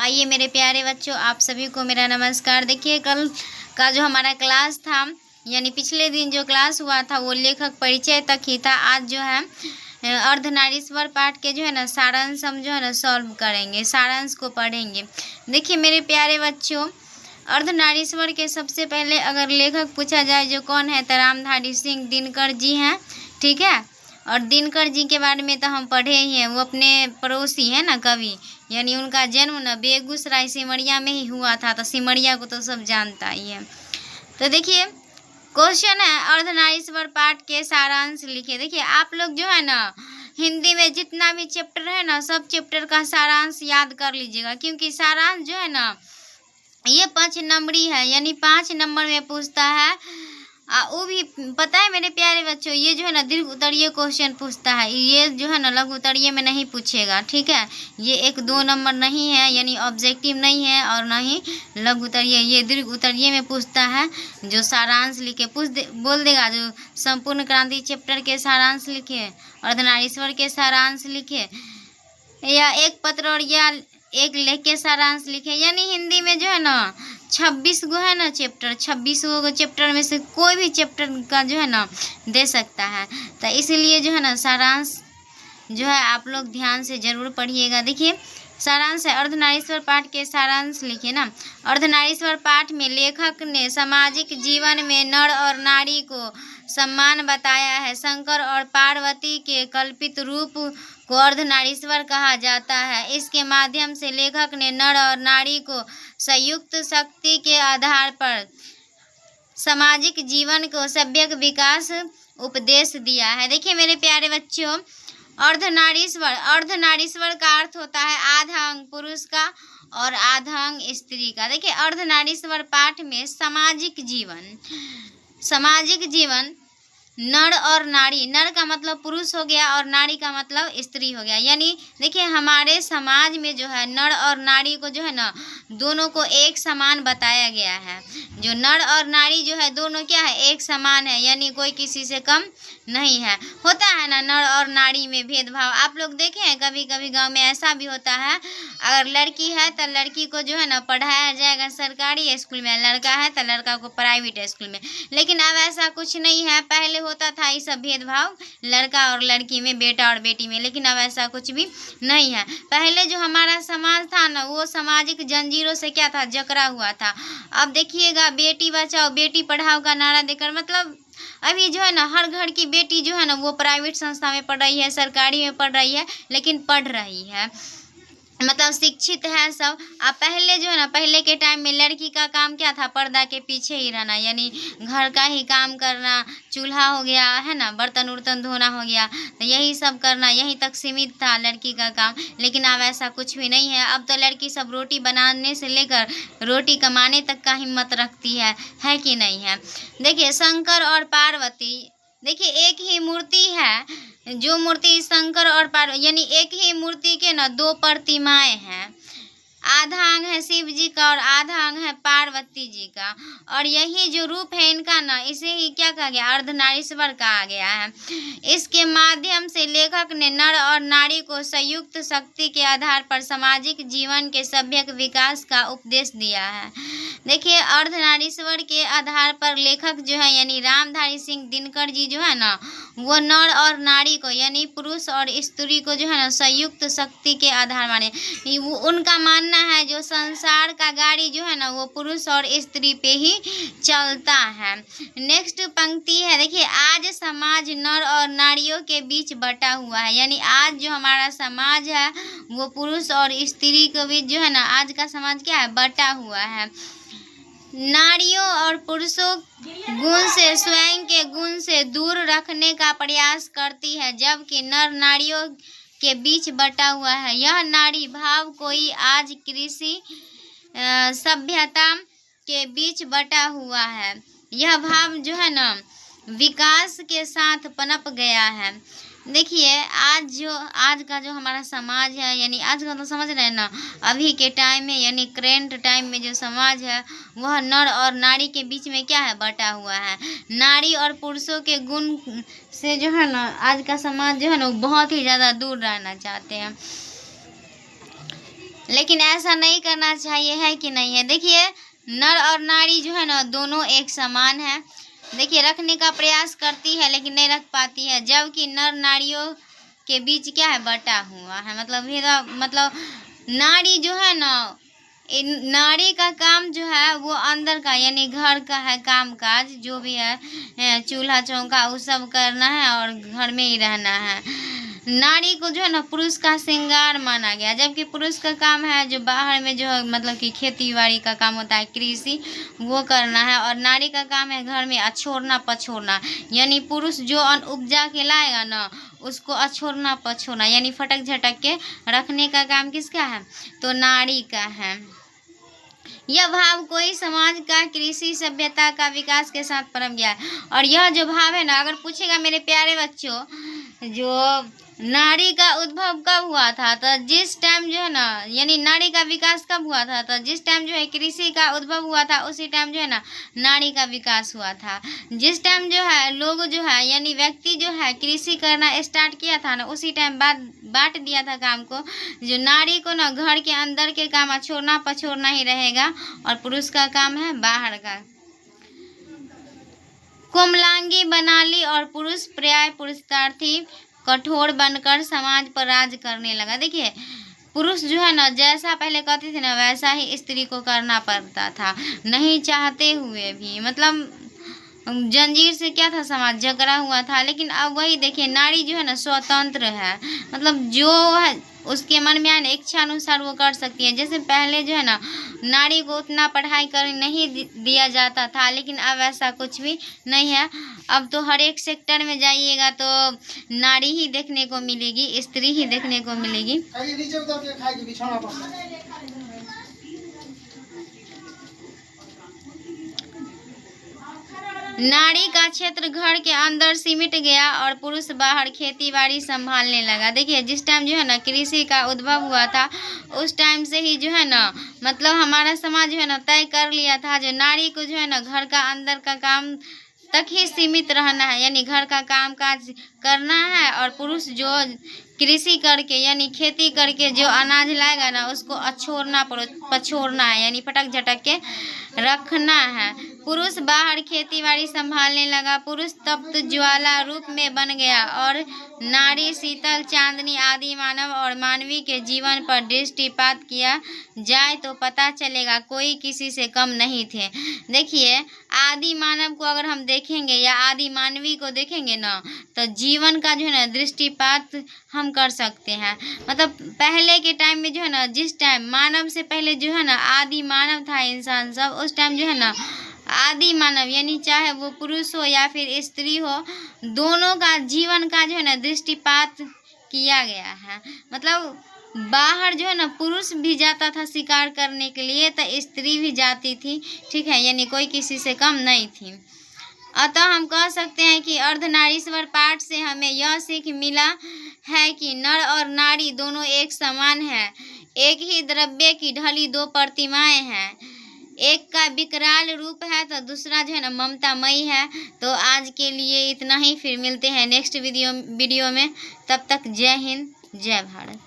आइए मेरे प्यारे बच्चों, आप सभी को मेरा नमस्कार। देखिए कल का जो हमारा क्लास था, यानी पिछले दिन जो क्लास हुआ था वो लेखक परिचय तक ही था। आज जो है अर्धनारीश्वर पाठ के जो है ना सारांश हम जो है ना सॉल्व करेंगे, सारांश को पढ़ेंगे। देखिए मेरे प्यारे बच्चों, अर्धनारीश्वर के सबसे पहले अगर लेखक पूछा जाए जो कौन है, तो रामधारी सिंह दिनकर जी हैं, ठीक है। और दिनकर जी के बारे में तो हम पढ़े ही हैं, वो अपने पड़ोसी हैं ना कवि, यानी उनका जन्म ना बेगूसराय सिमरिया में ही हुआ था। तो सिमरिया को तो सब जानता ही है। तो देखिए क्वेश्चन है, अर्धनारीश्वर पाठ के सारांश लिखिए। देखिए आप लोग जो है ना हिंदी में जितना भी चैप्टर है ना, सब चैप्टर का सारांश याद कर लीजिएगा, क्योंकि सारांश जो है ना ये 5 नंबरी है, यानी 5 नंबर में पूछता है। वो भी पता है मेरे प्यारे बच्चों, ये जो है ना दीर्घ उत्तरीय क्वेश्चन पूछता है, ये जो है ना लघु उत्तरीय में नहीं पूछेगा, ठीक है। ये 1-2 नंबर नहीं है, यानी ऑब्जेक्टिव नहीं है, और ना ही लघु उत्तरीय, ये दीर्घ उत्तरीय में पूछता है। जो सारांश लिखे बोल देगा, जो संपूर्ण क्रांति चैप्टर के सारांश लिखे, अर्धनारीश्वर के सारांश लिखे, या एक पत्र और या एक लेख के सारांश लिखे। यानी हिंदी में जो है ना 26 गो है ना चैप्टर, 26 गो चैप्टर में से कोई भी चैप्टर का जो है ना दे सकता है। तो इसलिए जो है ना सारांश जो है आप लोग ध्यान से ज़रूर पढ़िएगा। देखिए सारांश है, अर्धनारीश्वर पाठ के सारांश लिखिए ना। अर्धनारीश्वर पाठ में लेखक ने सामाजिक जीवन में नर और नारी को सम्मान बताया है। शंकर और पार्वती के कल्पित रूप को अर्धनारीश्वर कहा जाता है। इसके माध्यम से लेखक ने नर और नारी को संयुक्त शक्ति के आधार पर सामाजिक जीवन को सभ्य विकास उपदेश दिया है। देखिए मेरे प्यारे बच्चों, अर्धनारीश्वर का अर्थ होता है आधा अंग पुरुष का और आधा अंग स्त्री का। देखिए अर्धनारीश्वर पाठ में सामाजिक जीवन नर और नारी, नर का मतलब पुरुष हो गया और नारी का मतलब स्त्री हो गया। यानी देखिए हमारे समाज में जो है नर और नारी को जो है ना दोनों को एक समान बताया गया है। जो नर और नारी जो है दोनों क्या है, एक समान है, यानी कोई किसी से कम नहीं है। होता है ना नर और नारी में भेदभाव, आप लोग देखे हैं कभी कभी गांव में ऐसा भी होता है। अगर लड़की है तो लड़की को जो है ना पढ़ाया जाएगा सरकारी स्कूल में, लड़का है तो लड़का को प्राइवेट स्कूल में। लेकिन अब ऐसा कुछ नहीं है। पहले होता था ये सब भेदभाव लड़का और लड़की में, बेटा और बेटी में, लेकिन अब ऐसा कुछ भी नहीं है। पहले जो हमारा समाज था ना वो सामाजिक जंजीरों से क्या था, जकड़ा हुआ था। अब देखिएगा बेटी बचाओ बेटी पढ़ाओ का नारा देकर, मतलब अभी जो है ना हर घर की बेटी जो है ना वो प्राइवेट संस्था में पढ़ रही है, सरकारी में पढ़ रही है, लेकिन पढ़ रही है, मतलब शिक्षित है सब। अब पहले जो है ना, पहले के टाइम में लड़की का काम क्या था, पर्दा के पीछे ही रहना, यानी घर का ही काम करना, चूल्हा हो गया है ना, बर्तन उर्तन धोना हो गया, तो यही सब करना, यहीं तक सीमित था लड़की का काम। लेकिन अब ऐसा कुछ भी नहीं है। अब तो लड़की सब रोटी बनाने से लेकर रोटी कमाने तक का हिम्मत रखती है कि नहीं है। देखिए शंकर और पार्वती, देखिए एक ही मूर्ति है, जो मूर्ति शंकर और पार्वती, यानी एक ही मूर्ति के ना 2 प्रतिमाएं हैं। आधा अंग है शिव जी का और आधा अंग है पार्वती जी का, और यही जो रूप है इनका ना, इसे ही क्या कहा गया, अर्धनारीश्वर कहा गया है। इसके माध्यम से लेखक ने नर और नारी को संयुक्त शक्ति के आधार पर सामाजिक जीवन के सभ्य विकास का उपदेश दिया है। देखिए अर्धनारीश्वर के आधार पर लेखक जो है यानी रामधारी सिंह दिनकर जी जो है ना वो नर और नारी को, यानी पुरुष और स्त्री को जो है ना संयुक्त शक्ति के आधार माने। उनका मानना है जो संसार का गाड़ी जो है ना वो पुरुष और स्त्री पे ही चलता है। नेक्स्ट पंक्ति है, देखिए आज समाज नर और नारियों के बीच बटा हुआ है, यानी आज जो हमारा समाज है वो पुरुष और स्त्री के बीच जो है ना आज का समाज क्या है, बटा हुआ है। नारियों और पुरुषों गुण से स्वयं के गुण से दूर रखने का प्रयास करती है, जबकि नर नारियों के बीच बटा हुआ है। यह नारी भाव कोई आज कृषि सभ्यता के बीच बटा हुआ है। यह भाव जो है ना विकास के साथ पनप गया है। देखिए आज का जो हमारा समाज है, यानी आज का तो समझ रहे हैं ना, अभी के टाइम में यानी करेंट टाइम में जो समाज है वह नर और नारी के बीच में क्या है, बटा हुआ है। नारी और पुरुषों के गुण से जो है ना आज का समाज जो है ना वो बहुत ही ज़्यादा दूर रहना चाहते हैं। लेकिन ऐसा नहीं करना चाहिए, है कि नहीं है। देखिए नर और नारी जो है ना दोनों एक समान है। देखिए रखने का प्रयास करती है लेकिन नहीं रख पाती है, जबकि नर नारियों के बीच क्या है, बटा हुआ है। मतलब भेदभाव, मतलब नारी जो है ना, नारी का काम जो है वो अंदर का यानी घर का है, काम काज जो भी है, चूल्हा चौका वो सब करना है और घर में ही रहना है। नारी को जो है ना पुरुष का श्रृंगार माना गया, जबकि पुरुष का काम है जो बाहर में जो है मतलब कि खेती बाड़ी का काम होता है, कृषि वो करना है, और नारी का काम है घर में अछोड़ना पछोड़ना। यानी पुरुष जो अन्न उपजा के लाएगा ना उसको अछोड़ना पछोड़ना यानी फटक झटक के रखने का काम किसका है, तो नारी का है। यह भाव कोई समाज का कृषि सभ्यता का विकास के साथ परम गया है। और यह जो भाव है ना, अगर पूछेगा मेरे प्यारे बच्चों, जो नारी का उद्भव कब हुआ था, तो जिस टाइम जो है ना यानी नारी का विकास कब हुआ था, तो जिस टाइम जो है कृषि का उद्भव हुआ था उसी टाइम जो है ना नारी का विकास हुआ था। जिस टाइम जो है लोग जो है यानी व्यक्ति जो है कृषि करना स्टार्ट किया था ना उसी टाइम बांट दिया था काम को, जो नारी को ना घर के अंदर के काम छोड़ना पछोड़ना ही रहेगा और पुरुष का काम है बाहर का। कोमलांगी बना ली और पुरुष पर्याय पुरुषार्थी कठोर बनकर समाज पर राज करने लगा। देखिए पुरुष जो है ना जैसा पहले कहते थे ना वैसा ही स्त्री को करना पड़ता था, नहीं चाहते हुए भी। मतलब जंजीर से क्या था, समाज जकड़ा हुआ था। लेकिन अब वही देखिए नारी जो है ना स्वतंत्र है, मतलब जो है उसके मन में आए ना इच्छा अनुसार वो कर सकती है। जैसे पहले जो है ना नारी को उतना पढ़ाई करने नहीं दिया जाता था, लेकिन अब ऐसा कुछ भी नहीं है। अब तो हर एक सेक्टर में जाइएगा तो नारी ही देखने को मिलेगी, स्त्री ही देखने को मिलेगी। नारी का क्षेत्र घर के अंदर सिमट गया और पुरुष बाहर खेती बाड़ी संभालने लगा। देखिए जिस टाइम जो है ना कृषि का उद्भव हुआ था उस टाइम से ही जो है ना मतलब हमारा समाज जो है ना तय कर लिया था जो नारी को जो है ना घर का अंदर का काम तक ही सीमित रहना है, यानी घर का काम काज करना है, और पुरुष जो कृषि करके यानी खेती करके जो अनाज लाएगा ना उसको अछोड़ना पछोड़ना है, यानी पटक झटक के रखना है। पुरुष बाहर खेती बाड़ी संभालने लगा। पुरुष तप्त ज्वाला रूप में बन गया और नारी शीतल चांदनी। आदि मानव और मानवी के जीवन पर दृष्टिपात किया जाए तो पता चलेगा कोई किसी से कम नहीं थे। देखिए आदि मानव को अगर हम देखेंगे या आदि मानवी को देखेंगे ना तो जीवन का जो है ना दृष्टिपात हम कर सकते हैं। मतलब पहले के टाइम में जो है ना जिस टाइम मानव से पहले जो है ना आदि मानव था इंसान सब, उस टाइम जो है ना आदि मानव यानी चाहे वो पुरुष हो या फिर स्त्री हो, दोनों का जीवन का जो है ना दृष्टिपात किया गया है। मतलब बाहर जो है ना पुरुष भी जाता था शिकार करने के लिए तो स्त्री भी जाती थी, ठीक है, यानी कोई किसी से कम नहीं थी। अतः हम कह सकते हैं कि अर्धनारीश्वर पाठ से हमें यह सीख मिला है कि नर और नारी दोनों एक समान है। एक ही द्रव्य की ढली दो प्रतिमाएं हैं, एक का विकराल रूप है तो दूसरा जो है ना ममतामयी है। तो आज के लिए इतना ही, फिर मिलते हैं नेक्स्ट वीडियो में। तब तक जय हिंद जय भारत।